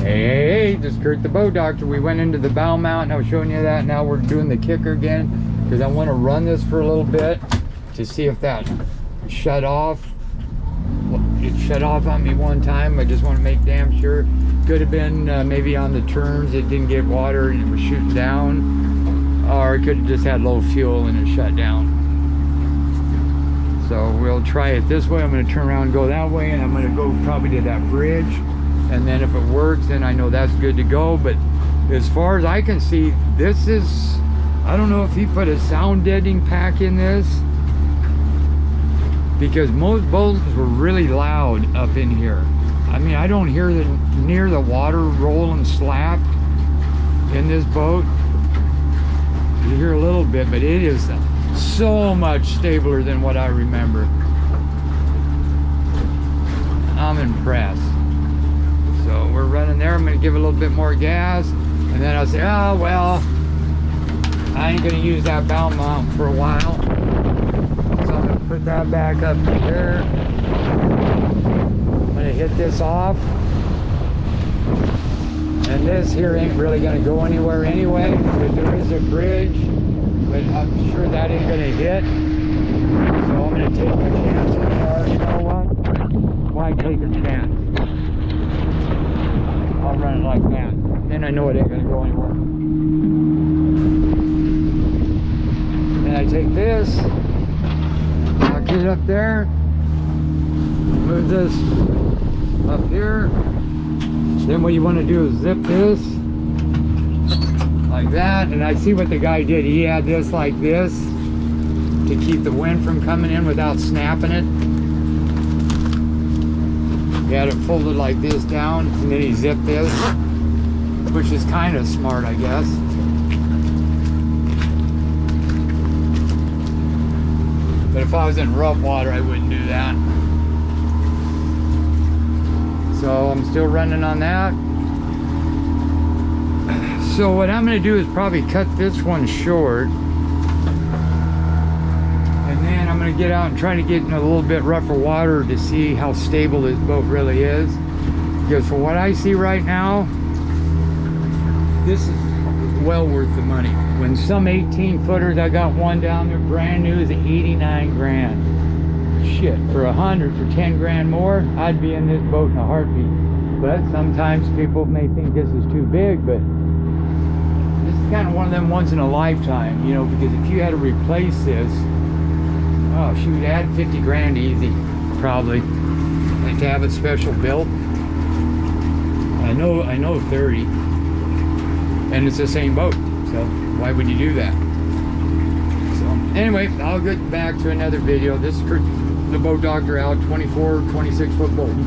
Hey, this is Kurt the boat doctor. We went into the bow mount and I was showing you that. Now we're doing the kicker again because I want to run this for a little bit to see if that shut off. It shut off on me one time. I just want to make damn sure. Could have been maybe on the turns it didn't get water and it was shooting down, or it could have just had low fuel and it shut down. So we'll try it this way. I'm going to turn around and go that way, and I'm going to go probably to that bridge, and then if it works then I know that's good to go. But as far as I can see, this is, I don't know if he put a sound deadening pack in this, because most boats were really loud up in here. I mean, I don't hear near the water roll and slap in this boat. You hear a little bit, but it is so much stabler than what I remember. I'm impressed. So we're running there. I'm going to give it a little bit more gas, and then I'll say, oh well, I ain't going to use that bow mount for a while. So I'm going to put that back up here. I'm going to hit this off, and this here ain't really going to go anywhere anyway, but there is a bridge, but I'm sure that ain't going to hit. So I'm going to take my chance with that. You know what? Why take a chance? I'll run it like that. Then I know it ain't going to go anywhere. Then I take this, I'll get it up there, move this up here. Then what you want to do is zip this like that. And I see what the guy did. He had this like this to keep the wind from coming in without snapping it. He had it folded like this down, and then he zipped this, which is kind of smart, I guess. But if I was in rough water, I wouldn't do that. So I'm still running on that. So what I'm going to do is probably cut this one short, and then I'm going to get out and try to get in a little bit rougher water to see how stable this boat really is. Because for what I see right now, this is well worth the money. When some 18 footers, I got one down there brand new, is 89 grand. Shit, for 100, for 10 grand more, I'd be in this boat in a heartbeat. But sometimes people may think this is too big, but this is kind of one of them once in a lifetime, you know, because if you had to replace this, oh shoot, add 50 grand easy, probably. And to have it special built, I know 30, and it's the same boat, so why would you do that? So anyway, I'll get back to another video. This is Kurt the boat doctor out, 24, 26 foot Boulton.